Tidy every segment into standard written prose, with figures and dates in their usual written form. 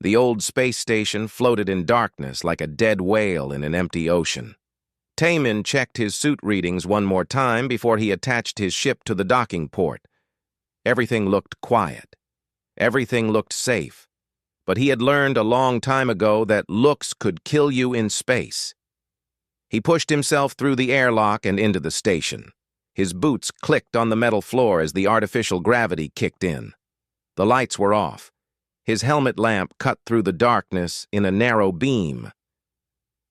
The old space station floated in darkness like a dead whale in an empty ocean. Taemin checked his suit readings one more time before he attached his ship to the docking port. Everything looked quiet. Everything looked safe. But he had learned a long time ago that looks could kill you in space. He pushed himself through the airlock and into the station. His boots clicked on the metal floor as the artificial gravity kicked in. The lights were off. His helmet lamp cut through the darkness in a narrow beam.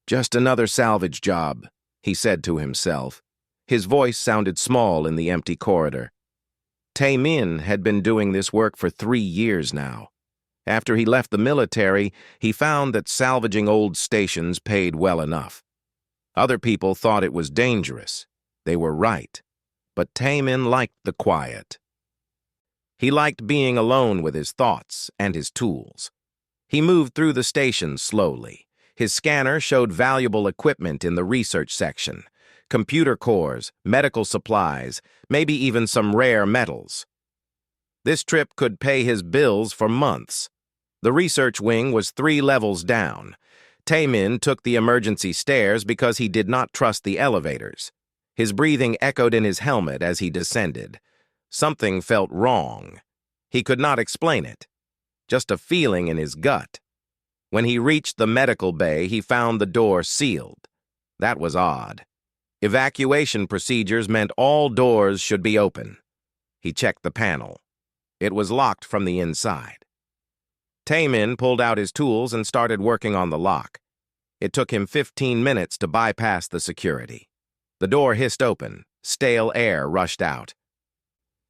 "Just another salvage job," he said to himself. His voice sounded small in the empty corridor. Taemin had been doing this work for 3 years now. After he left the military, he found that salvaging old stations paid well enough. Other people thought it was dangerous. They were right. But Taemin liked the quiet. He liked being alone with his thoughts and his tools. He moved through the station slowly. His scanner showed valuable equipment in the research section. Computer cores, medical supplies, maybe even some rare metals. This trip could pay his bills for months. The research wing was 3 levels down. Taemin took the emergency stairs because he did not trust the elevators. His breathing echoed in his helmet as he descended. Something felt wrong. He could not explain it. Just a feeling in his gut. When he reached the medical bay, he found the door sealed. That was odd. Evacuation procedures meant all doors should be open. He checked the panel. It was locked from the inside. Taemin pulled out his tools and started working on the lock. It took him 15 minutes to bypass the security. The door hissed open. Stale air rushed out.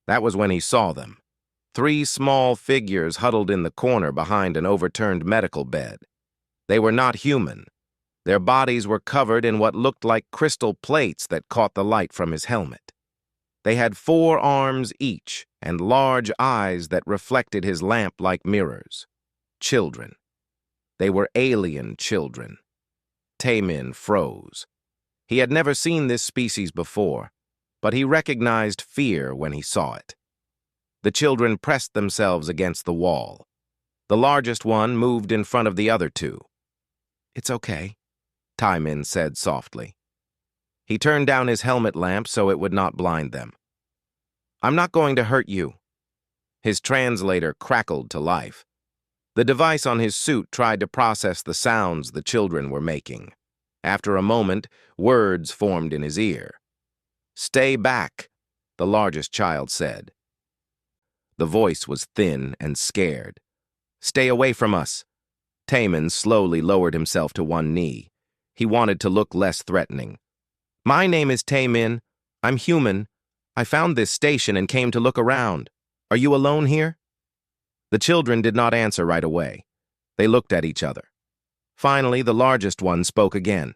That was when he saw them. 3 small figures huddled in the corner behind an overturned medical bed. They were not human. Their bodies were covered in what looked like crystal plates that caught the light from his helmet. They had 4 arms each and large eyes that reflected his lamp like mirrors. Children. They were alien children. Taemin froze. He had never seen this species before, but he recognized fear when he saw it. The children pressed themselves against the wall. The largest one moved in front of the other 2. "It's okay," Taemin said softly. He turned down his helmet lamp so it would not blind them. "I'm not going to hurt you." His translator crackled to life. The device on his suit tried to process the sounds the children were making. After a moment, words formed in his ear. "Stay back," the largest child said. The voice was thin and scared. "Stay away from us." Taemin slowly lowered himself to one knee. He wanted to look less threatening. "My name is Taemin. I'm human. I found this station and came to look around. Are you alone here?" The children did not answer right away. They looked at each other. Finally, the largest one spoke again.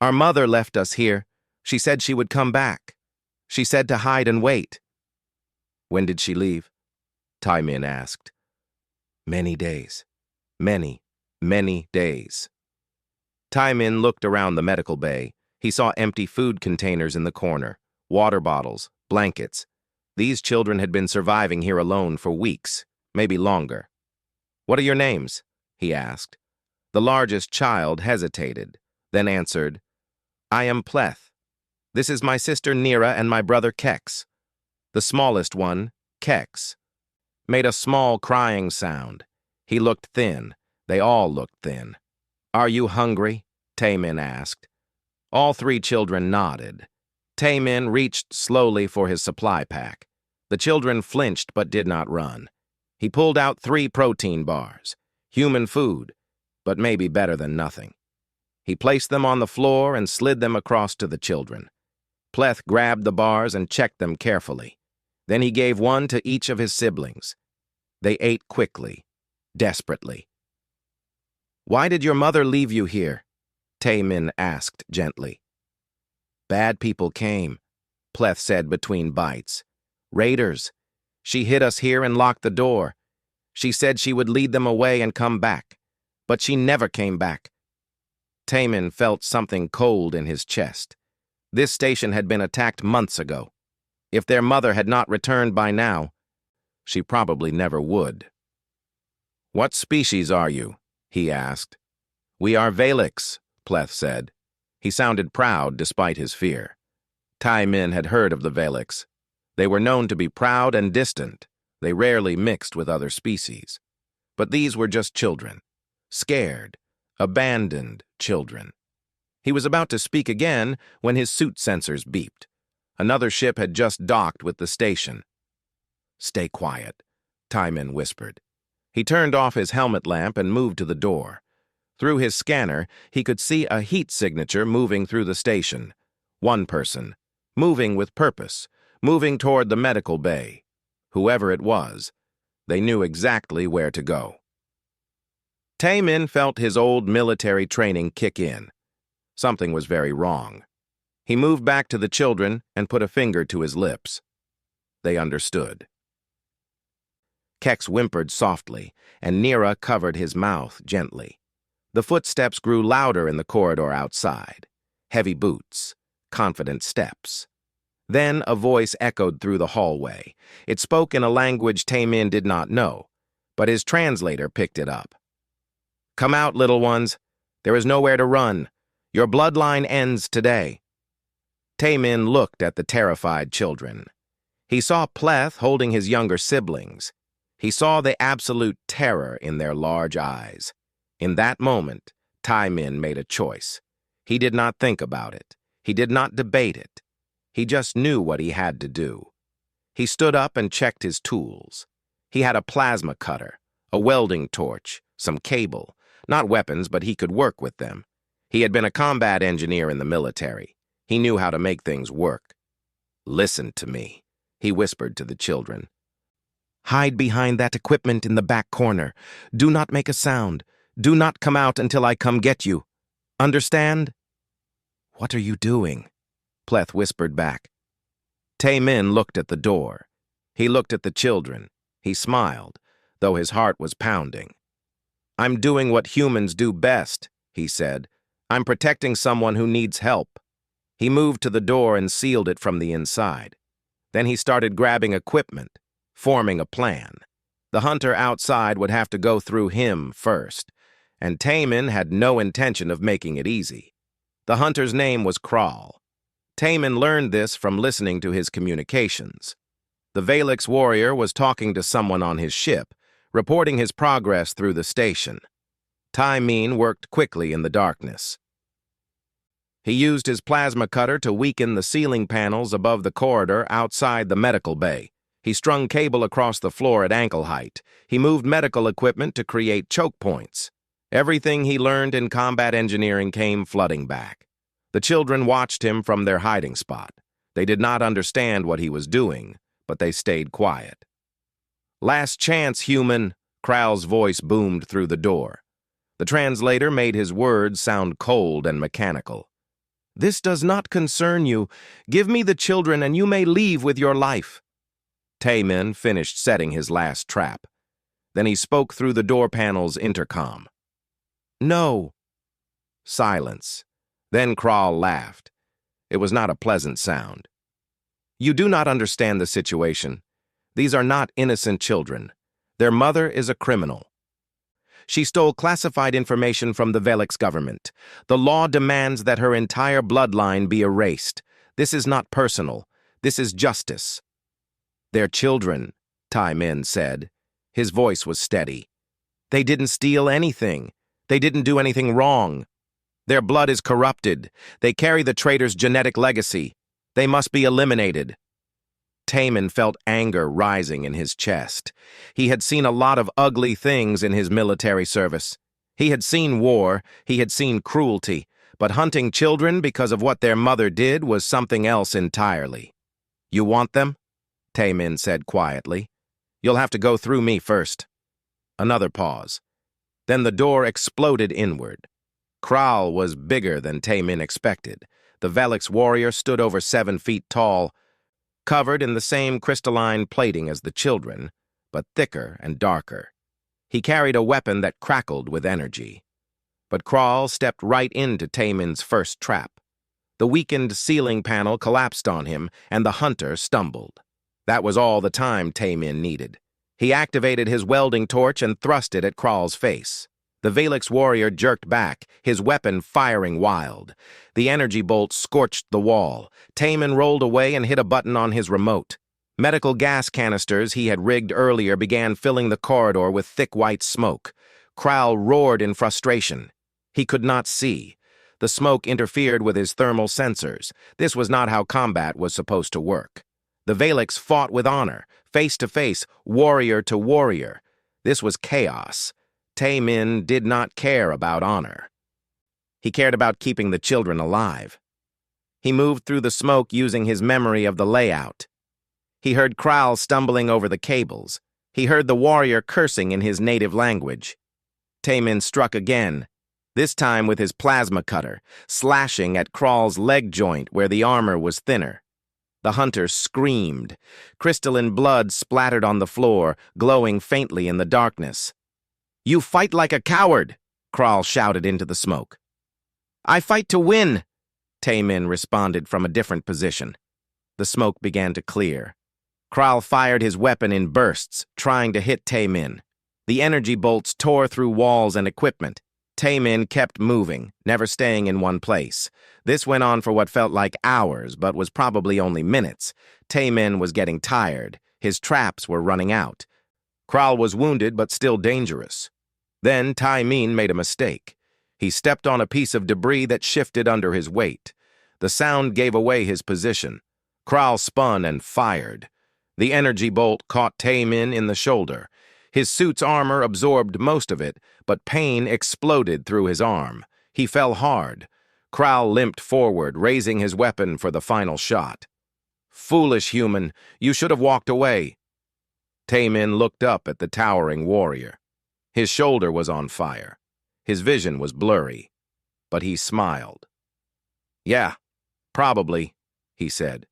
"Our mother left us here. She said she would come back. She said to hide and wait." "When did she leave?" Taemin asked. "Many days. Many, many days." Taemin looked around the medical bay. He saw empty food containers in the corner, water bottles, blankets. These children had been surviving here alone for weeks, maybe longer. "What are your names?" he asked. The largest child hesitated, then answered, "I am Pleth. This is my sister Nira and my brother Kex." The smallest one, Kex, made a small crying sound. He looked thin. They all looked thin. "Are you hungry?" Taemin asked. All 3 children nodded. Taemin reached slowly for his supply pack. The children flinched but did not run. He pulled out 3 protein bars. Human food, but maybe better than nothing. He placed them on the floor and slid them across to the children. Pleth grabbed the bars and checked them carefully. Then he gave one to each of his siblings. They ate quickly, desperately. "Why did your mother leave you here?" Taemin asked gently. "Bad people came," Pleth said between bites. "Raiders. She hid us here and locked the door. She said she would lead them away and come back. But she never came back." Taemin felt something cold in his chest. This station had been attacked months ago. If their mother had not returned by now, she probably never would. "What species are you?" he asked. "We are Valix," Pleth said. He sounded proud despite his fear. Tai Min had heard of the Valix. They were known to be proud and distant. They rarely mixed with other species. But these were just children. Scared, abandoned children. He was about to speak again when his suit sensors beeped. Another ship had just docked with the station. "Stay quiet," Tai Min whispered. He turned off his helmet lamp and moved to the door. Through his scanner, he could see a heat signature moving through the station. One person, moving with purpose, moving toward the medical bay. Whoever it was, they knew exactly where to go. Tai Min felt his old military training kick in. Something was very wrong. He moved back to the children and put a finger to his lips. They understood. Kex whimpered softly, and Nira covered his mouth gently. The footsteps grew louder in the corridor outside. Heavy boots, confident steps. Then a voice echoed through the hallway. It spoke in a language Tai Min did not know, but his translator picked it up. "Come out, little ones. There is nowhere to run. Your bloodline ends today." Tai Min looked at the terrified children. He saw Pleth holding his younger siblings. He saw the absolute terror in their large eyes. In that moment, Tai Min made a choice. He did not think about it. He did not debate it. He just knew what he had to do. He stood up and checked his tools. He had a plasma cutter, a welding torch, some cable. Not weapons, but he could work with them. He had been a combat engineer in the military. He knew how to make things work. "Listen to me," he whispered to the children. "Hide behind that equipment in the back corner. Do not make a sound. Do not come out until I come get you. Understand?" "What are you doing?" Pleth whispered back. Tai Min looked at the door. He looked at the children. He smiled, though his heart was pounding. "I'm doing what humans do best," he said. "I'm protecting someone who needs help." He moved to the door and sealed it from the inside. Then he started grabbing equipment, forming a plan. The hunter outside would have to go through him first, and Tai Min had no intention of making it easy. The hunter's name was Kral. Tai Min learned this from listening to his communications. The Valix warrior was talking to someone on his ship, reporting his progress through the station. Tai Min worked quickly in the darkness. He used his plasma cutter to weaken the ceiling panels above the corridor outside the medical bay. He strung cable across the floor at ankle height. He moved medical equipment to create choke points. Everything he learned in combat engineering came flooding back. The children watched him from their hiding spot. They did not understand what he was doing, but they stayed quiet. "Last chance, human," Kral's voice boomed through the door. The translator made his words sound cold and mechanical. "This does not concern you. Give me the children and you may leave with your life." Tai Min finished setting his last trap. Then he spoke through the door panel's intercom. "No." Silence. Then Kral laughed. It was not a pleasant sound. "You do not understand the situation. These are not innocent children. Their mother is a criminal. She stole classified information from the Valix government. The law demands that her entire bloodline be erased. This is not personal. This is justice." "They're children," Tai Min said. His voice was steady. "They didn't steal anything. They didn't do anything wrong. Their blood is corrupted. They carry the traitor's genetic legacy. They must be eliminated." Tai Min felt anger rising in his chest. He had seen a lot of ugly things in his military service. He had seen war, he had seen cruelty, but hunting children because of what their mother did was something else entirely. "You want them?" Tai Min said quietly. "You'll have to go through me first." Another pause. Then the door exploded inward. Kral was bigger than Tai Min expected. The Valix warrior stood over 7 feet tall, covered in the same crystalline plating as the children, but thicker and darker. He carried a weapon that crackled with energy. But Kral stepped right into Tai Min's first trap. The weakened ceiling panel collapsed on him, and the hunter stumbled. That was all the time Tai Min needed. He activated his welding torch and thrust it at Kraal's face. The Valix warrior jerked back, his weapon firing wild. The energy bolt scorched the wall. Taemin rolled away and hit a button on his remote. Medical gas canisters he had rigged earlier began filling the corridor with thick white smoke. Kraal roared in frustration. He could not see. The smoke interfered with his thermal sensors. This was not how combat was supposed to work. The Valix fought with honor, face to face, warrior to warrior. This was chaos. Taemin did not care about honor. He cared about keeping the children alive. He moved through the smoke using his memory of the layout. He heard Kraal stumbling over the cables. He heard the warrior cursing in his native language. Taemin struck again, this time with his plasma cutter, slashing at Kraal's leg joint where the armor was thinner. The hunter screamed. Crystalline blood splattered on the floor, glowing faintly in the darkness. "You fight like a coward," Kraal shouted into the smoke. "I fight to win," Taemin responded from a different position. The smoke began to clear. Kraal fired his weapon in bursts, trying to hit Taemin. The energy bolts tore through walls and equipment. Taemin kept moving, never staying in one place. This went on for what felt like hours, but was probably only minutes. Taemin was getting tired. His traps were running out. Kraal was wounded, but still dangerous. Then Taemin made a mistake. He stepped on a piece of debris that shifted under his weight. The sound gave away his position. Kraal spun and fired. The energy bolt caught Taemin in the shoulder. His suit's armor absorbed most of it, but pain exploded through his arm. He fell hard. Kraal limped forward, raising his weapon for the final shot. "Foolish human, you should have walked away." Taemin looked up at the towering warrior. His shoulder was on fire. His vision was blurry, but he smiled. "Yeah, probably," he said.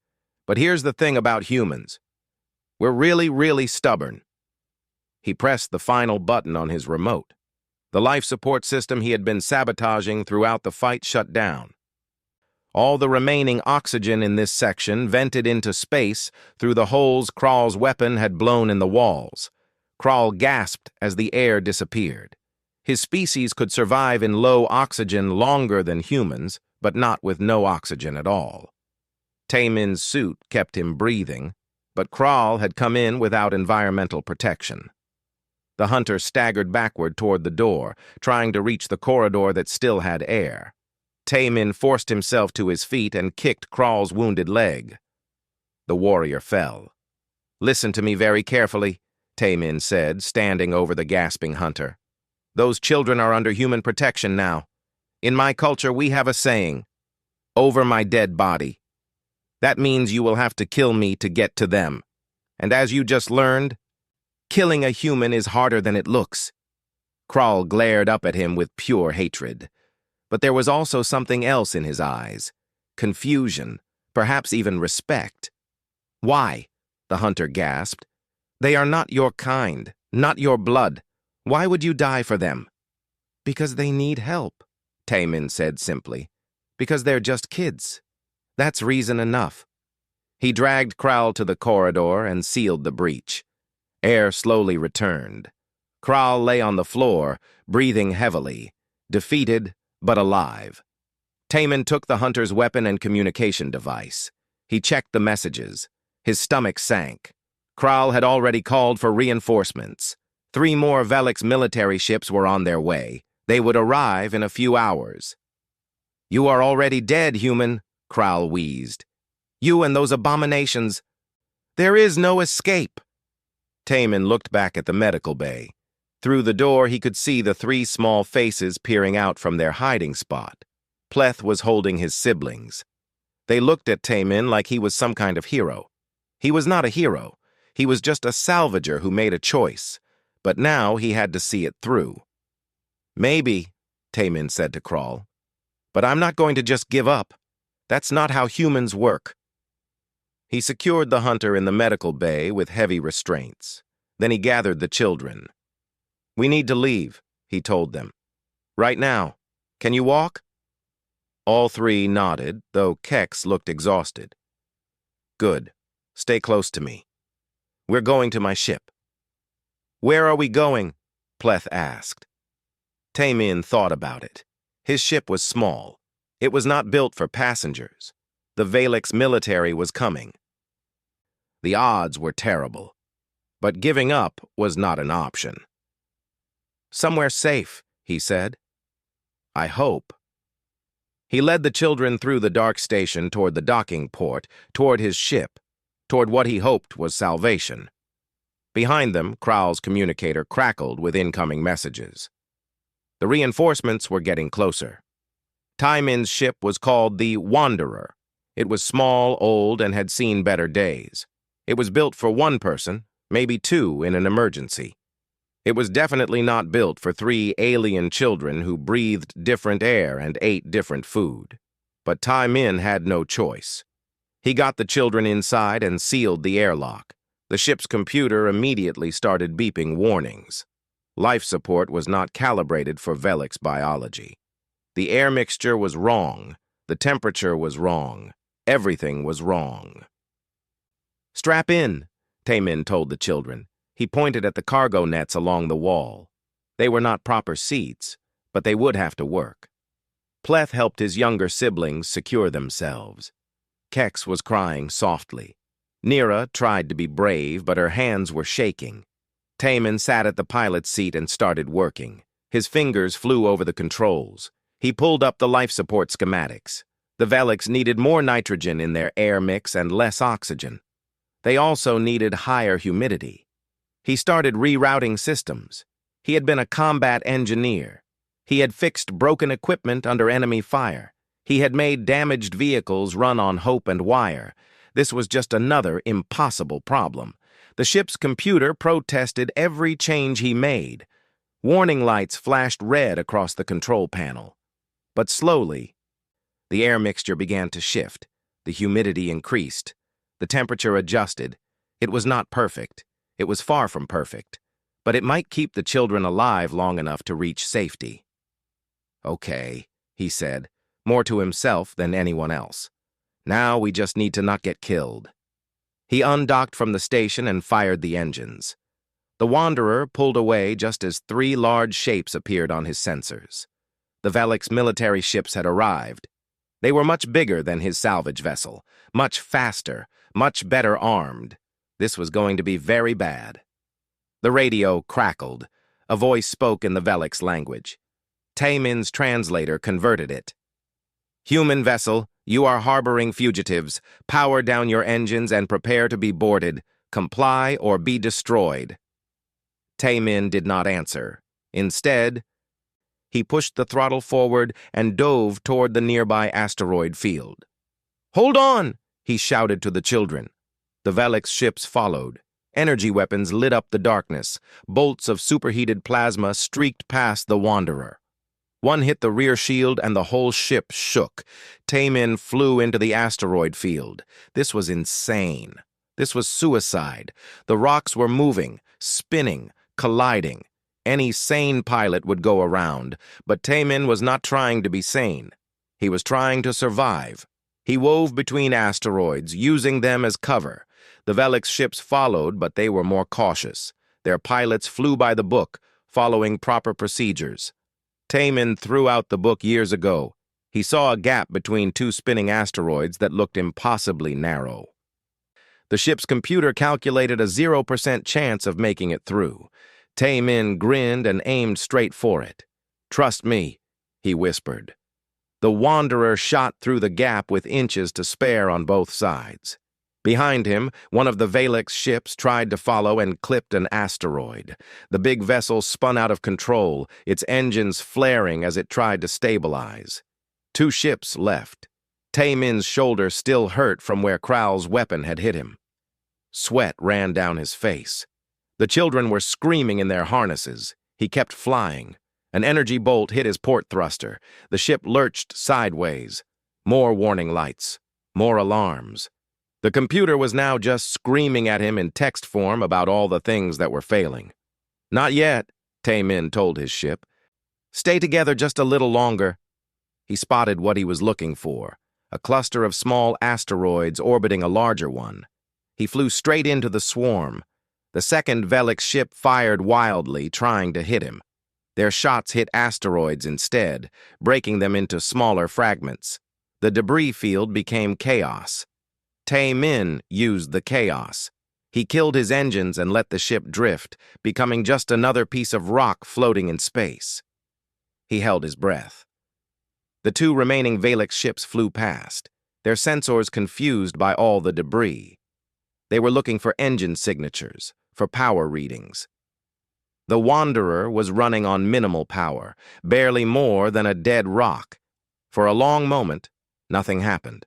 "But here's the thing about humans. We're really, really stubborn." He pressed the final button on his remote. The life support system he had been sabotaging throughout the fight shut down. All the remaining oxygen in this section vented into space through the holes Kraal's weapon had blown in the walls. Kraal gasped as the air disappeared. His species could survive in low oxygen longer than humans, but not with no oxygen at all. Taemin's suit kept him breathing, but Kraal had come in without environmental protection. The hunter staggered backward toward the door, trying to reach the corridor that still had air. Taemin forced himself to his feet and kicked Kraal's wounded leg. The warrior fell. "Listen to me very carefully," Taemin said, standing over the gasping hunter. "Those children are under human protection now. In my culture, we have a saying, 'Over my dead body.' That means you will have to kill me to get to them. And as you just learned, killing a human is harder than it looks." Kraal glared up at him with pure hatred. But there was also something else in his eyes. Confusion, perhaps even respect. "Why?" the hunter gasped. "They are not your kind, not your blood. Why would you die for them?" "Because they need help," Taemin said simply. "Because they're just kids. That's reason enough." He dragged Kraal to the corridor and sealed the breach. Air slowly returned. Kraal lay on the floor, breathing heavily, defeated but alive. Taemin took the hunter's weapon and communication device. He checked the messages. His stomach sank. Kraal had already called for reinforcements. 3 more Velix military ships were on their way. They would arrive in a few hours. "You are already dead, human," Kraal wheezed. "You and those abominations. There is no escape." Taemin looked back at the medical bay. Through the door, he could see the 3 small faces peering out from their hiding spot. Pleth was holding his siblings. They looked at Taemin like he was some kind of hero. He was not a hero. He was just a salvager who made a choice. But now he had to see it through. "Maybe," Taemin said to Kraal. "But I'm not going to just give up. That's not how humans work." He secured the hunter in the medical bay with heavy restraints. Then he gathered the children. "We need to leave," he told them. "Right now. Can you walk?" All 3 nodded, though Kex looked exhausted. "Good. Stay close to me. We're going to my ship." Where are we going? Pleth asked. Taemin thought about it. His ship was small. It was not built for passengers. The Valix military was coming. The odds were terrible, but giving up was not an option. Somewhere safe, he said. I hope. He led the children through the dark station toward the docking port, toward his ship, toward what he hoped was salvation. Behind them, Kral's communicator crackled with incoming messages. The reinforcements were getting closer. Taemin's ship was called the Wanderer. It was small, old, and had seen better days. It was built for one person, maybe two in an emergency. It was definitely not built for 3 alien children who breathed different air and ate different food. But Taemin had no choice. He got the children inside and sealed the airlock. The ship's computer immediately started beeping warnings. Life support was not calibrated for Velix biology. The air mixture was wrong. The temperature was wrong. Everything was wrong. Strap in, Taemin told the children. He pointed at the cargo nets along the wall. They were not proper seats, but they would have to work. Pleth helped his younger siblings secure themselves. Kex was crying softly. Nira tried to be brave, but her hands were shaking. Taemin sat at the pilot's seat and started working. His fingers flew over the controls. He pulled up the life support schematics. The Velix needed more nitrogen in their air mix and less oxygen. They also needed higher humidity. He started rerouting systems. He had been a combat engineer. He had fixed broken equipment under enemy fire. He had made damaged vehicles run on hope and wire. This was just another impossible problem. The ship's computer protested every change he made. Warning lights flashed red across the control panel. But slowly, the air mixture began to shift. The humidity increased. The temperature adjusted. It was not perfect. It was far from perfect. But it might keep the children alive long enough to reach safety. Okay, he said, more to himself than anyone else. Now we just need to not get killed. He undocked from the station and fired the engines. The Wanderer pulled away just as 3 large shapes appeared on his sensors. The Velix military ships had arrived. They were much bigger than his salvage vessel, much faster, much better armed. This was going to be very bad. The radio crackled. A voice spoke in the Velix language. Taemin's translator converted it. Human vessel, you are harboring fugitives. Power down your engines and prepare to be boarded. Comply or be destroyed. Taemin did not answer. Instead, he pushed the throttle forward and dove toward the nearby asteroid field. Hold on, he shouted to the children. The Velix ships followed. Energy weapons lit up the darkness. Bolts of superheated plasma streaked past the Wanderer. One hit the rear shield and the whole ship shook. Taemin flew into the asteroid field. This was insane. This was suicide. The rocks were moving, spinning, colliding. Any sane pilot would go around, but Taemin was not trying to be sane. He was trying to survive. He wove between asteroids, using them as cover. The Velix ships followed, but they were more cautious. Their pilots flew by the book, following proper procedures. Taemin threw out the book years ago. He saw a gap between 2 spinning asteroids that looked impossibly narrow. The ship's computer calculated a 0% chance of making it through. Taemin grinned and aimed straight for it. Trust me, he whispered. The Wanderer shot through the gap with inches to spare on both sides. Behind him, one of the Velix ships tried to follow and clipped an asteroid. The big vessel spun out of control, its engines flaring as it tried to stabilize. 2 ships left. Taemin's shoulder still hurt from where Kral's weapon had hit him. Sweat ran down his face. The children were screaming in their harnesses. He kept flying. An energy bolt hit his port thruster. The ship lurched sideways. More warning lights. More alarms. The computer was now just screaming at him in text form about all the things that were failing. Not yet, Taemin told his ship. Stay together just a little longer. He spotted what he was looking for, a cluster of small asteroids orbiting a larger one. He flew straight into the swarm. The second Velix ship fired wildly, trying to hit him. Their shots hit asteroids instead, breaking them into smaller fragments. The debris field became chaos. Tae-min used the chaos. He killed his engines and let the ship drift, becoming just another piece of rock floating in space. He held his breath. The two remaining Velix ships flew past, their sensors confused by all the debris. They were looking for engine signatures, for power readings. The Wanderer was running on minimal power, barely more than a dead rock. For a long moment, nothing happened.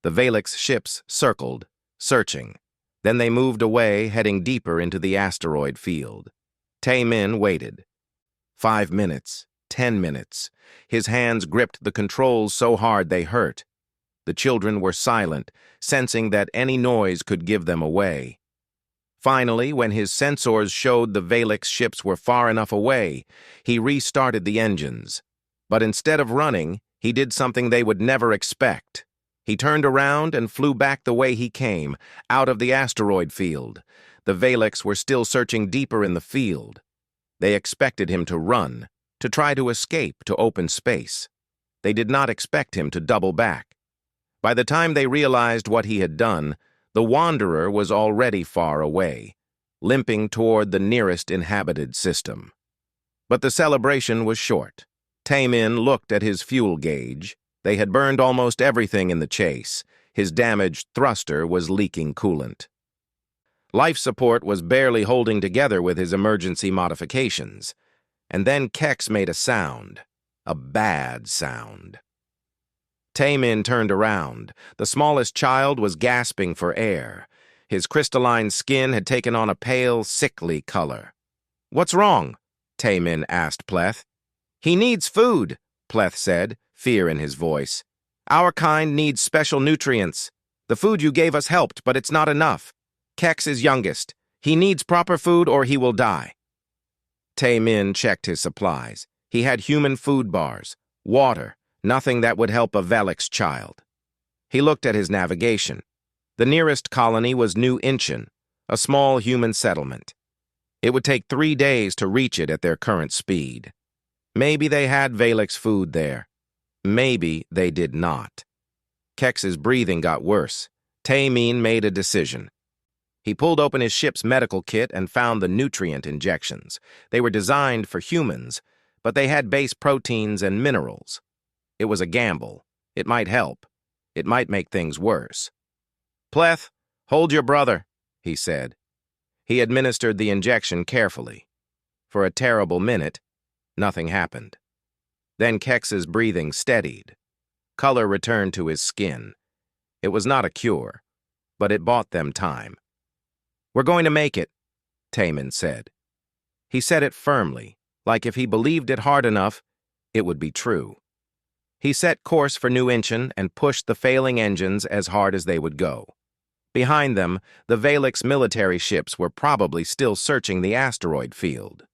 The Velix ships circled, searching. Then they moved away, heading deeper into the asteroid field. Tae-min waited. 5 minutes, 10 minutes. His hands gripped the controls so hard they hurt. The children were silent, sensing that any noise could give them away. Finally, when his sensors showed the Velix ships were far enough away, he restarted the engines. But instead of running, he did something they would never expect. He turned around and flew back the way he came, out of the asteroid field. The Velix were still searching deeper in the field. They expected him to run, to try to escape to open space. They did not expect him to double back. By the time they realized what he had done, the Wanderer was already far away, limping toward the nearest inhabited system. But the celebration was short. Tae-min looked at his fuel gauge. They had burned almost everything in the chase. His damaged thruster was leaking coolant. Life support was barely holding together with his emergency modifications. And then Kex made a sound, a bad sound. Tae-min turned around. The smallest child was gasping for air. His crystalline skin had taken on a pale, sickly color. "What's wrong?" Tae-min asked Pleth. "He needs food," Pleth said, fear in his voice. "Our kind needs special nutrients. The food you gave us helped, but it's not enough. Kex is youngest. He needs proper food or he will die." Tae-min checked his supplies. He had human food bars, water, nothing that would help a Velix child. He looked at his navigation. The nearest colony was New Incheon, a small human settlement. It would take 3 days to reach it at their current speed. Maybe they had Velix food there. Maybe they did not. Kex's breathing got worse. Tae-min made a decision. He pulled open his ship's medical kit and found the nutrient injections. They were designed for humans, but they had base proteins and minerals. It was a gamble. It might help. It might make things worse. "Pleth, hold your brother," he said. He administered the injection carefully. For a terrible minute, nothing happened. Then Kex's breathing steadied. Color returned to his skin. It was not a cure, but it bought them time. "We're going to make it," Tae-min said. He said it firmly, like if he believed it hard enough, it would be true. He set course for New Incheon and pushed the failing engines as hard as they would go. Behind them, the Velix military ships were probably still searching the asteroid field.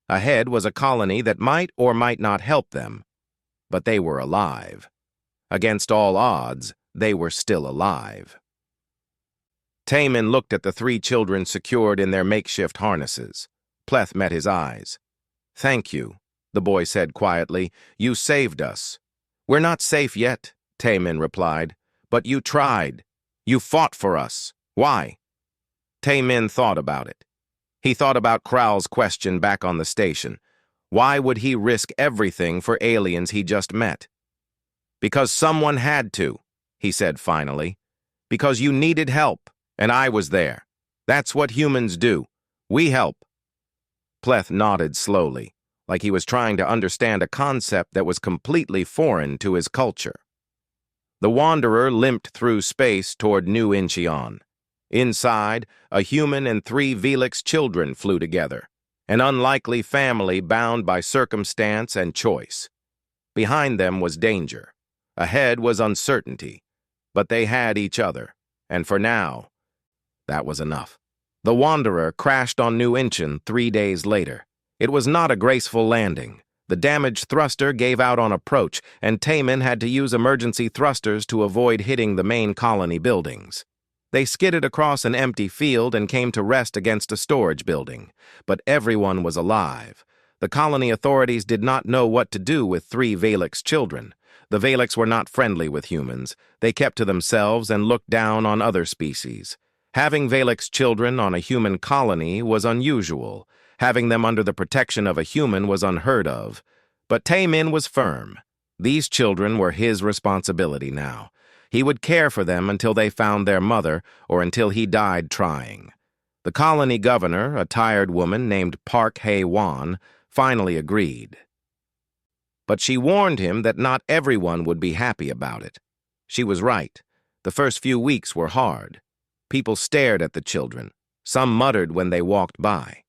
Ahead was a colony that might or might not help them, but they were alive. Against all odds, they were still alive. Tae-min looked at the 3 children secured in their makeshift harnesses. Pleth met his eyes. "Thank you," the boy said quietly. "You saved us." "We're not safe yet," Tae-min replied. "But you tried. You fought for us. Why?" Tae-min thought about it. He thought about Kral's question back on the station. Why would he risk everything for aliens he just met? "Because someone had to," he said finally. "Because you needed help, and I was there. That's what humans do. We help." Pleth nodded slowly, like he was trying to understand a concept that was completely foreign to his culture. The Wanderer limped through space toward New Incheon. Inside, a human and 3 Velix children flew together, an unlikely family bound by circumstance and choice. Behind them was danger. Ahead was uncertainty. But they had each other, and for now, that was enough. The Wanderer crashed on New Incheon 3 days later. It was not a graceful landing. The damaged thruster gave out on approach, and Tae-min had to use emergency thrusters to avoid hitting the main colony buildings. They skidded across an empty field and came to rest against a storage building. But everyone was alive. The colony authorities did not know what to do with 3 Valix children. The Valix were not friendly with humans. They kept to themselves and looked down on other species. Having Valix children on a human colony was unusual. Having them under the protection of a human was unheard of. But Taemin was firm. These children were his responsibility now. He would care for them until they found their mother or until he died trying. The colony governor, a tired woman named Park Hae-won, finally agreed. But she warned him that not everyone would be happy about it. She was right. The first few weeks were hard. People stared at the children. Some muttered when they walked by.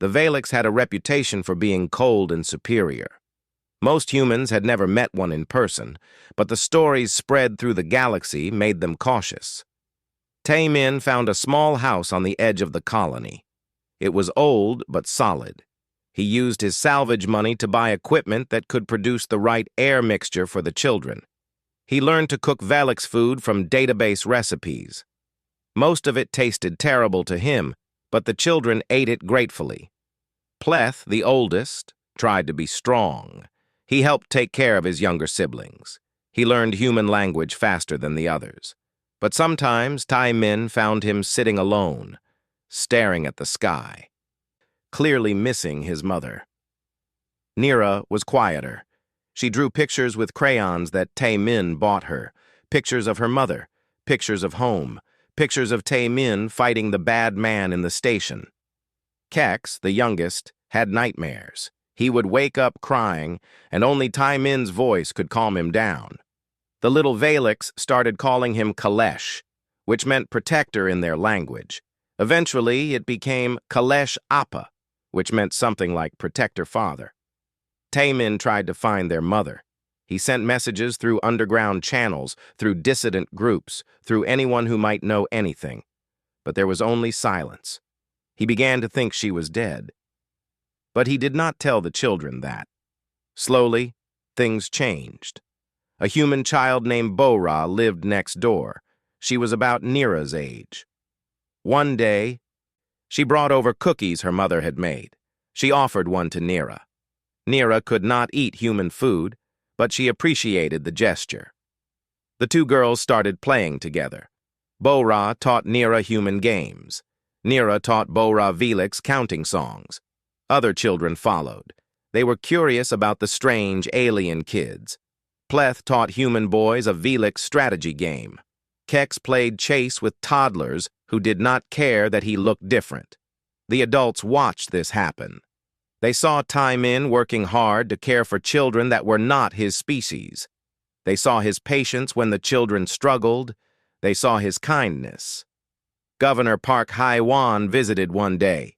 The Valix had a reputation for being cold and superior. Most humans had never met one in person, but the stories spread through the galaxy made them cautious. Taemin found a small house on the edge of the colony. It was old but solid. He used his salvage money to buy equipment that could produce the right air mixture for the children. He learned to cook Valix food from database recipes. Most of it tasted terrible to him, but the children ate it gratefully. Pleth, the oldest, tried to be strong. He helped take care of his younger siblings. He learned human language faster than the others. But sometimes Taemin found him sitting alone, staring at the sky, clearly missing his mother. Nira was quieter. She drew pictures with crayons that Taemin bought her, pictures of her mother, pictures of home, pictures of Taemin fighting the bad man in the station. Kex, the youngest, had nightmares. He would wake up crying, and only Taemin's voice could calm him down. The little Valix started calling him Kalesh, which meant protector in their language. Eventually, it became Kalesh Appa, which meant something like protector father. Taemin tried to find their mother. He sent messages through underground channels, through dissident groups, through anyone who might know anything. But there was only silence. He began to think she was dead. But he did not tell the children that. Slowly, things changed. A human child named Bora lived next door. She was about Nira's age. One day, she brought over cookies her mother had made. She offered one to Nira. Nira could not eat human food, but she appreciated the gesture. The 2 girls started playing together. Bora taught Nira human games. Nira taught Bora Valix counting songs. Other children followed. They were curious about the strange alien kids. Pleth taught human boys a Valix strategy game. Kex played chase with toddlers who did not care that he looked different. The adults watched this happen. They saw Taemin working hard to care for children that were not his species. They saw his patience when the children struggled. They saw his kindness. Governor Park Hae-won visited one day.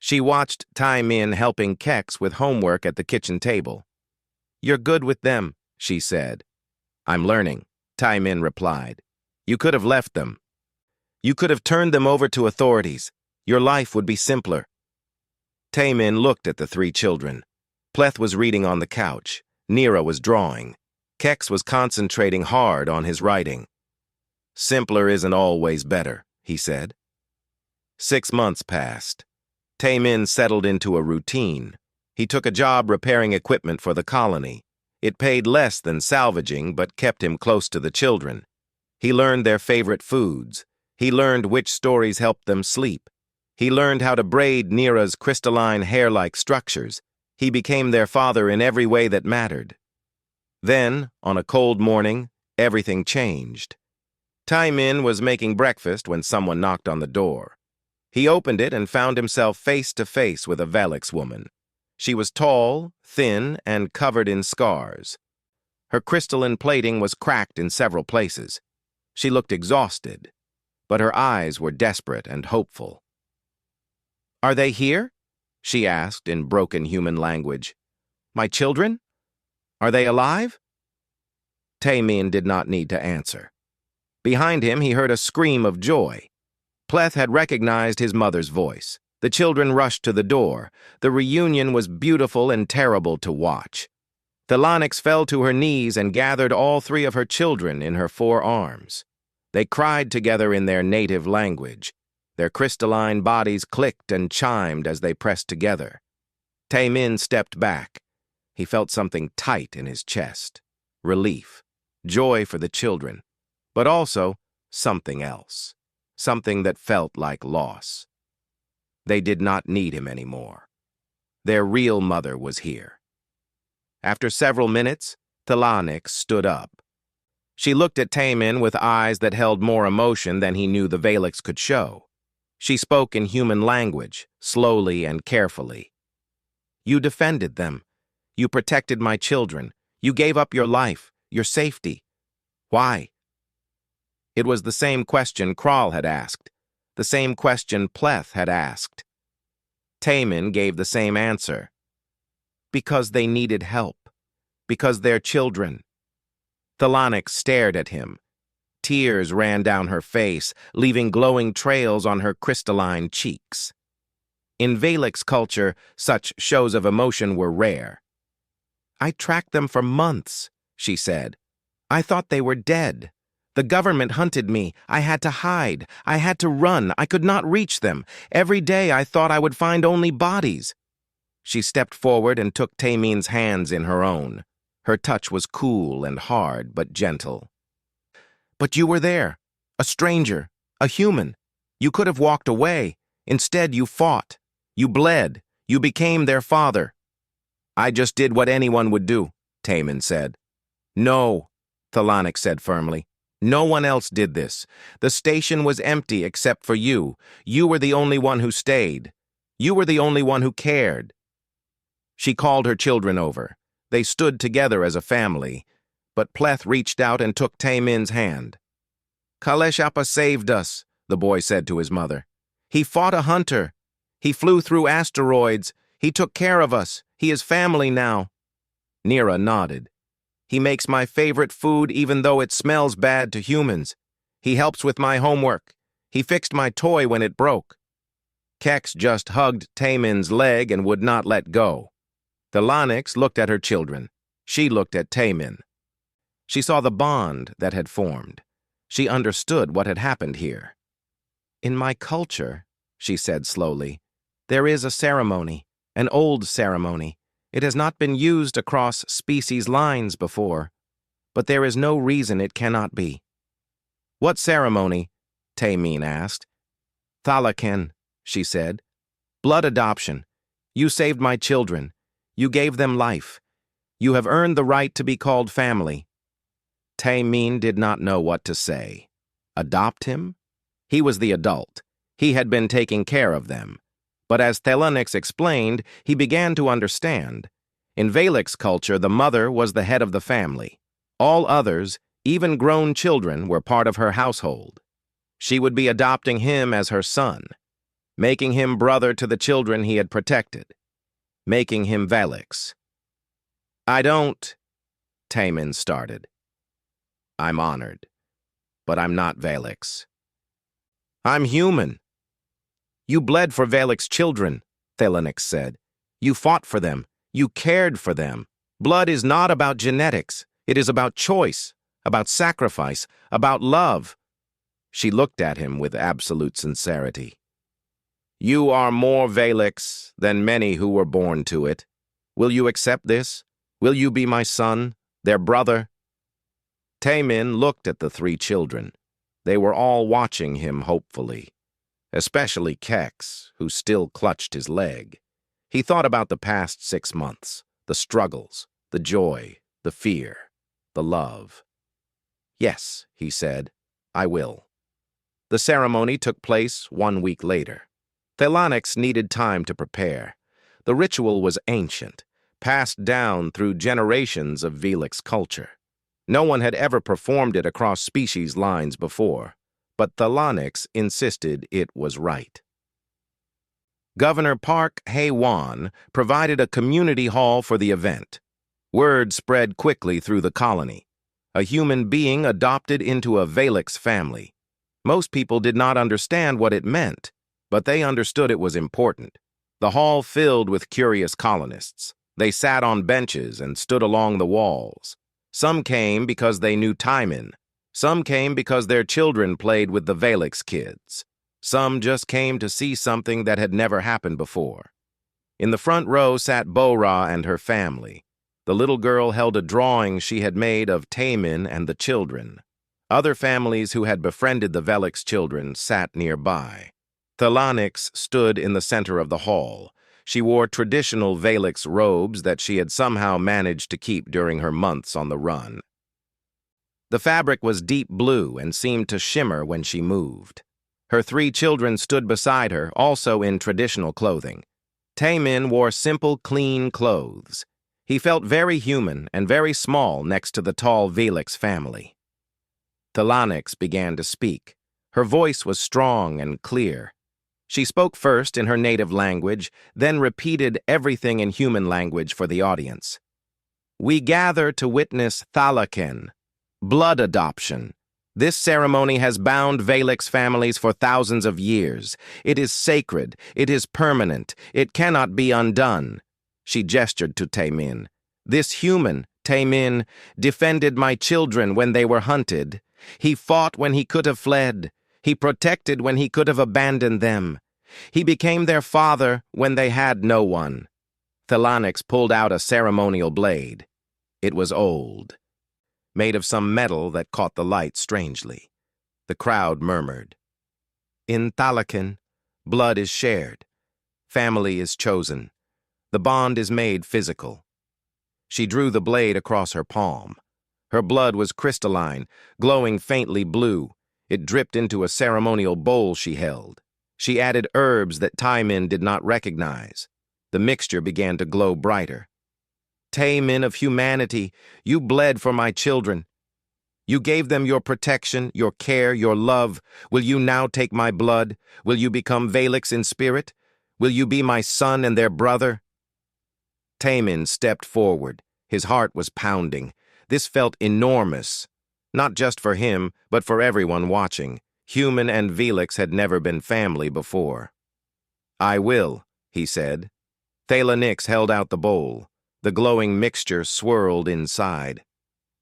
She watched Taemin helping Kex with homework at the kitchen table. "You're good with them," she said. "I'm learning," Taemin replied. "You could have left them. You could have turned them over to authorities. Your life would be simpler." Taemin looked at the 3 children. Pleth was reading on the couch. Nira was drawing. Kex was concentrating hard on his writing. "Simpler isn't always better," he said. 6 months passed. Taemin settled into a routine. He took a job repairing equipment for the colony. It paid less than salvaging, but kept him close to the children. He learned their favorite foods. He learned which stories helped them sleep. He learned how to braid Nira's crystalline hair-like structures. He became their father in every way that mattered. Then, on a cold morning, everything changed. Taemin was making breakfast when someone knocked on the door. He opened it and found himself face to face with a Valix woman. She was tall, thin, and covered in scars. Her crystalline plating was cracked in several places. She looked exhausted, but her eyes were desperate and hopeful. "Are they here?" she asked in broken human language. "My children? Are they alive?" Taemin did not need to answer. Behind him, he heard a scream of joy. Pleth had recognized his mother's voice. The children rushed to the door. The reunion was beautiful and terrible to watch. Thelonix fell to her knees and gathered all 3 of her children in her 4 arms. They cried together in their native language. Their crystalline bodies clicked and chimed as they pressed together. Taemin stepped back. He felt something tight in his chest. Relief, joy for the children, but also something else. Something that felt like loss. They did not need him anymore. Their real mother was here. After several minutes, Thalanix stood up. She looked at Taemin with eyes that held more emotion than he knew the Valix could show. She spoke in human language, slowly and carefully. You defended them. You protected my children. You gave up your life, your safety. Why? It was the same question Kral had asked, the same question Pleth had asked. Taemin gave the same answer. Because they needed help. Because they're children. Thalanix stared at him. Tears ran down her face, leaving glowing trails on her crystalline cheeks. In Valix culture, such shows of emotion were rare. I tracked them for months, she said. I thought they were dead. The government hunted me. I had to hide. I had to run. I could not reach them. Every day I thought I would find only bodies. She stepped forward and took Taemin's hands in her own. Her touch was cool and hard, but gentle. But you were there, a stranger, a human. You could have walked away. Instead, you fought. You bled. You became their father. I just did what anyone would do, Taemin said. No, Thalanix said firmly. No one else did this. The station was empty except for you. You were the only one who stayed. You were the only one who cared. She called her children over. They stood together as a family, but Pleth reached out and took Taemin's hand. Kalesh Appa saved us, the boy said to his mother. He fought a hunter. He flew through asteroids. He took care of us. He is family now. Nira nodded. He makes my favorite food even though it smells bad to humans. He helps with my homework. He fixed my toy when it broke. Kex just hugged Taemin's leg and would not let go. Thalanix looked at her children. She looked at Taemin. She saw the bond that had formed. She understood what had happened here. In my culture, she said slowly, there is a ceremony, an old ceremony. It has not been used across species lines before, but there is no reason it cannot be. What ceremony? Taemin asked. Thalaken, she said. Blood adoption. You saved my children. You gave them life. You have earned the right to be called family. Taemin did not know what to say. Adopt him? He was the adult. He had been taking care of them. But as Thalanix explained, he began to understand. In Valix culture, the mother was the head of the family. All others, even grown children, were part of her household. She would be adopting him as her son, making him brother to the children he had protected, making him Valix. I don't, Taemin started. I'm honored, but I'm not Valix. I'm human. You bled for Valix children, Thalanix said. You fought for them. You cared for them. Blood is not about genetics. It is about choice, about sacrifice, about love. She looked at him with absolute sincerity. You are more Valix than many who were born to it. Will you accept this? Will you be my son, their brother? Taemin looked at the three children. They were all watching him hopefully. Especially Kex, who still clutched his leg. He thought about the past 6 months, the struggles, the joy, the fear, the love. Yes, he said, I will. The ceremony took place 1 week later. Thalanix needed time to prepare. The ritual was ancient, passed down through generations of Valix culture. No one had ever performed it across species lines before, but Thalanix insisted it was right. Governor Park Hae-won provided a community hall for the event. Word spread quickly through the colony. A human being adopted into a Valix family. Most people did not understand what it meant, but they understood it was important. The hall filled with curious colonists. They sat on benches and stood along the walls. Some came because they knew Taemin. Some came because their children played with the Valix kids. Some just came to see something that had never happened before. In the front row sat Bora and her family. The little girl held a drawing she had made of Taemin and the children. Other families who had befriended the Velix children sat nearby. Thalanix stood in the center of the hall. She wore traditional Valix robes that she had somehow managed to keep during her months on the run. The fabric was deep blue and seemed to shimmer when she moved. Her 3 children stood beside her, also in traditional clothing. Taemin wore simple, clean clothes. He felt very human and very small next to the tall Velix family. Thalanix began to speak. Her voice was strong and clear. She spoke first in her native language, then repeated everything in human language for the audience. We gather to witness Thalakin, blood adoption. This ceremony has bound Valix families for thousands of years. It is sacred. It is permanent. It cannot be undone. She gestured to Taemin. This human, Taemin, defended my children when they were hunted. He fought when he could have fled. He protected when he could have abandoned them. He became their father when they had no one. Thalanix pulled out a ceremonial blade. It was old, made of some metal that caught the light strangely. The crowd murmured. In Thalakin, blood is shared. Family is chosen. The bond is made physical. She drew the blade across her palm. Her blood was crystalline, glowing faintly blue. It dripped into a ceremonial bowl she held. She added herbs that Taemin did not recognize. The mixture began to glow brighter. Taemin of humanity, you bled for my children. You gave them your protection, your care, your love. Will you now take my blood? Will you become Valix in spirit? Will you be my son and their brother? Taemin stepped forward. His heart was pounding. This felt enormous. Not just for him, but for everyone watching. Human and Velix had never been family before. I will, he said. Thalanix held out the bowl. The glowing mixture swirled inside.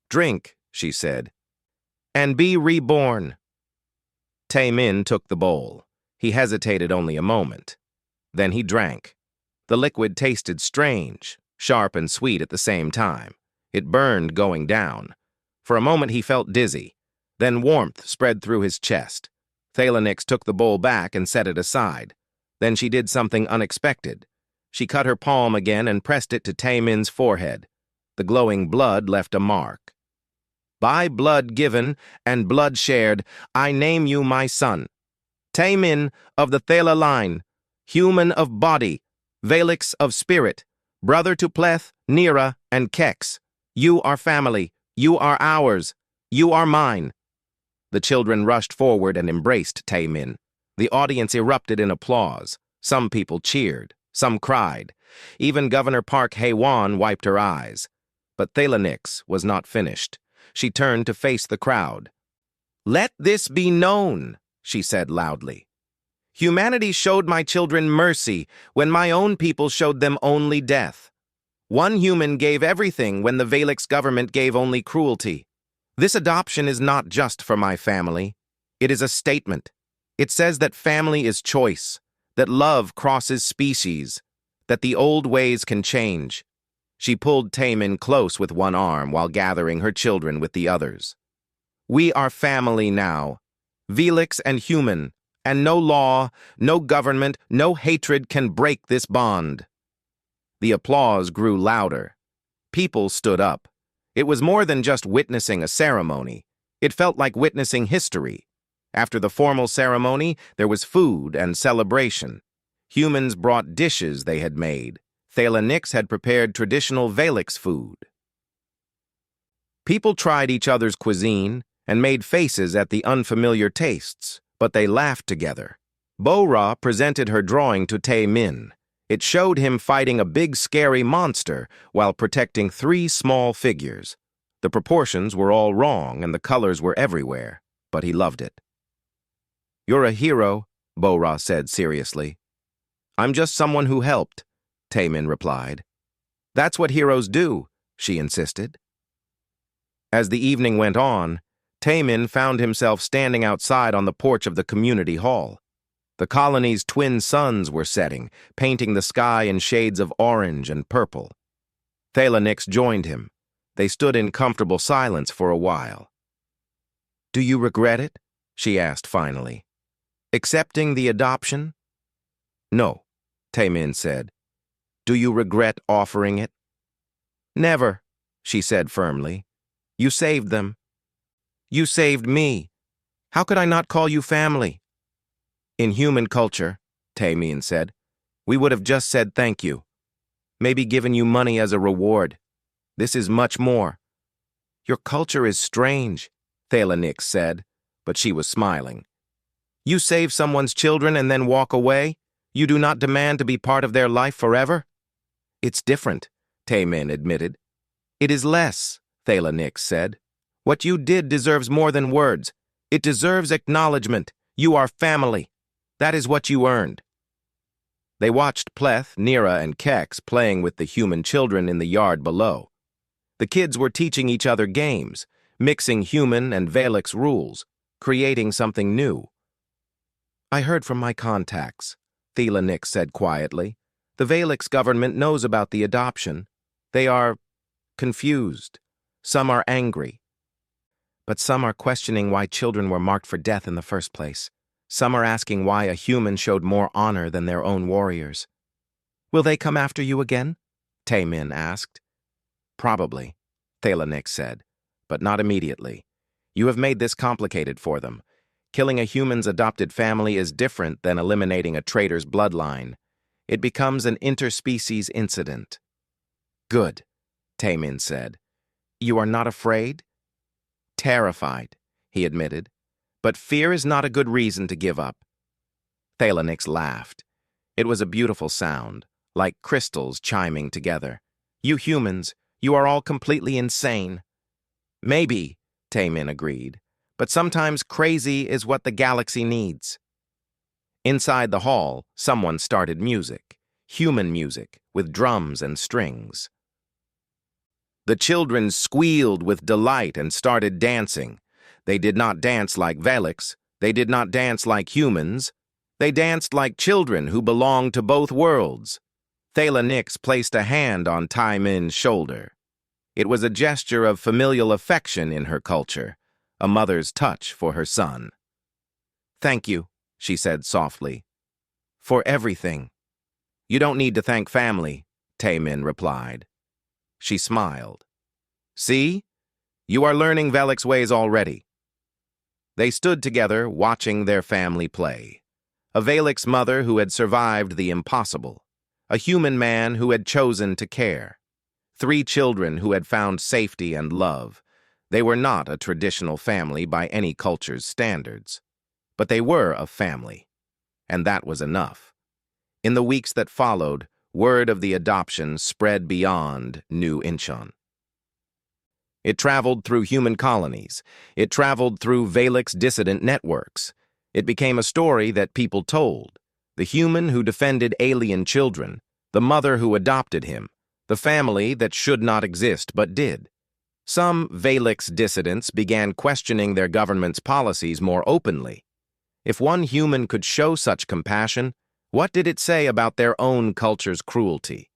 Drink, she said, and be reborn. Taemin took the bowl. He hesitated only a moment. Then he drank. The liquid tasted strange, sharp and sweet at the same time. It burned going down. For a moment he felt dizzy. Then warmth spread through his chest. Thalanix took the bowl back and set it aside. Then she did something unexpected. She cut her palm again and pressed it to Taemin's forehead. The glowing blood left a mark. By blood given and blood shared, I name you my son. Taemin of the Thala line, human of body, Valix of spirit, brother to Pleth, Nera, and Kex. You are family. You are ours. You are mine. The children rushed forward and embraced Taemin. The audience erupted in applause. Some people cheered. Some cried. Even Governor Park Hae-won wiped her eyes. But Thalanix was not finished. She turned to face the crowd. Let this be known, she said loudly. Humanity showed my children mercy when my own people showed them only death. One human gave everything when the Valix government gave only cruelty. This adoption is not just for my family. It is a statement. It says that family is choice, that love crosses species, that the old ways can change. She pulled Taemin close with one arm while gathering her children with the others. We are family now, Velix and human, and no law, no government, no hatred can break this bond. The applause grew louder. People stood up. It was more than just witnessing a ceremony. It felt like witnessing history. After the formal ceremony, there was food and celebration. Humans brought dishes they had made. Thalanix had prepared traditional Valix food. People tried each other's cuisine and made faces at the unfamiliar tastes, but they laughed together. Bora presented her drawing to Taemin. It showed him fighting a big scary monster while protecting 3 small figures. The proportions were all wrong and the colors were everywhere, but he loved it. You're a hero, Bora said seriously. I'm just someone who helped, Taemin replied. That's what heroes do, she insisted. As the evening went on, Taemin found himself standing outside on the porch of the community hall. The colony's twin suns were setting, painting the sky in shades of orange and purple. Thalanix joined him. They stood in comfortable silence for a while. "Do you regret it?" she asked finally. "Accepting the adoption?" "No," Taemin said. "Do you regret offering it?" "Never," she said firmly. "You saved them. You saved me. How could I not call you family?" "In human culture," Taemin said, "we would have just said thank you. Maybe given you money as a reward. This is much more." "Your culture is strange," Thalanix said, but she was smiling. "You save someone's children and then walk away? You do not demand to be part of their life forever?" "It's different," Taemin admitted. "It is less," Thalanix said. "What you did deserves more than words. It deserves acknowledgement. You are family. That is what you earned." They watched Pleth, Nira, and Kex playing with the human children in the yard below. The kids were teaching each other games, mixing human and Valix rules, creating something new. "I heard from my contacts," Thalanix said quietly. "The Valix government knows about the adoption. They are confused. Some are angry. But some are questioning why children were marked for death in the first place. Some are asking why a human showed more honor than their own warriors." "Will they come after you again?" Taemin asked. "Probably," Thalanix said, "but not immediately. You have made this complicated for them. Killing a human's adopted family is different than eliminating a traitor's bloodline. It becomes an interspecies incident." "Good," Taemin said. "You are not afraid?" "Terrified," he admitted. "But fear is not a good reason to give up." Thalanix laughed. It was a beautiful sound, like crystals chiming together. "You humans, you are all completely insane." "Maybe," Taemin agreed, "but sometimes crazy is what the galaxy needs." Inside the hall, someone started music, human music, with drums and strings. The children squealed with delight and started dancing. They did not dance like Valix. They did not dance like humans. They danced like children who belonged to both worlds. Thalanix placed a hand on Taemin's shoulder. It was a gesture of familial affection in her culture, a mother's touch for her son. "Thank you," she said softly, "for everything." "You don't need to thank family," Taemin replied. She smiled. "See? You are learning Valix ways already." They stood together, watching their family play. A Valix mother who had survived the impossible. A human man who had chosen to care. 3 children who had found safety and love. They were not a traditional family by any culture's standards. But they were a family. And that was enough. In the weeks that followed, word of the adoption spread beyond New Incheon. It traveled through human colonies. It traveled through Valix dissident networks. It became a story that people told. The human who defended alien children, the mother who adopted him, the family that should not exist but did. Some Valix dissidents began questioning their government's policies more openly. If one human could show such compassion, what did it say about their own culture's cruelty?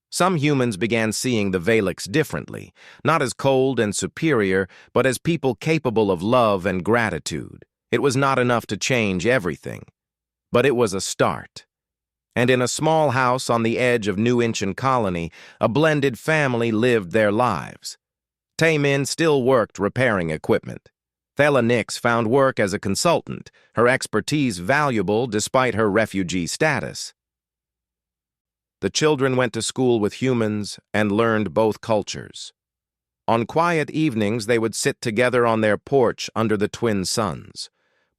Some humans began seeing the Valix differently, not as cold and superior, but as people capable of love and gratitude. It was not enough to change everything, but it was a start. And in a small house on the edge of New Incheon Colony, a blended family lived their lives. Taemin still worked repairing equipment. Thalanix found work as a consultant, her expertise valuable despite her refugee status. The children went to school with humans and learned both cultures. On quiet evenings, they would sit together on their porch under the twin suns.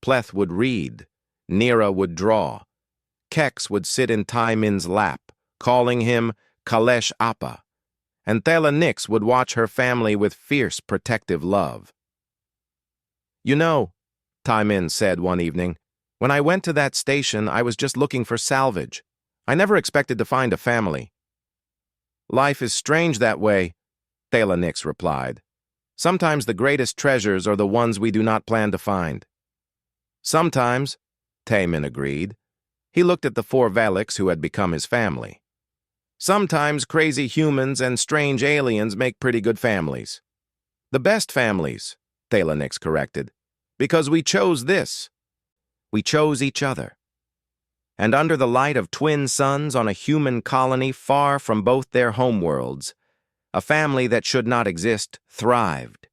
Pleth would read, Nira would draw. Kex would sit in Taemin's lap, calling him Kalesh Appa, and Thalanix would watch her family with fierce protective love. "You know," Taemin said one evening, "when I went to that station, I was just looking for salvage. I never expected to find a family." "Life is strange that way," Thalanix replied. Sometimes the greatest treasures are the ones we do not plan to find. Sometimes, Taemin agreed. He looked at the four Valaks who had become his family. Sometimes crazy humans and strange aliens make pretty good families. The best families, Thalanix corrected, because we chose this. We chose each other. And under the light of twin suns on a human colony far from both their homeworlds, a family that should not exist thrived.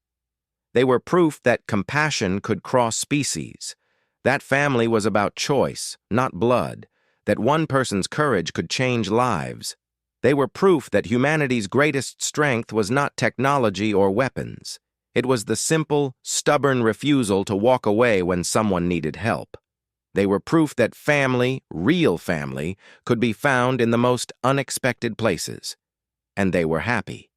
They were proof that compassion could cross species. That family was about choice, not blood, that one person's courage could change lives. They were proof that humanity's greatest strength was not technology or weapons. It was the simple, stubborn refusal to walk away when someone needed help. They were proof that family, real family, could be found in the most unexpected places. And they were happy.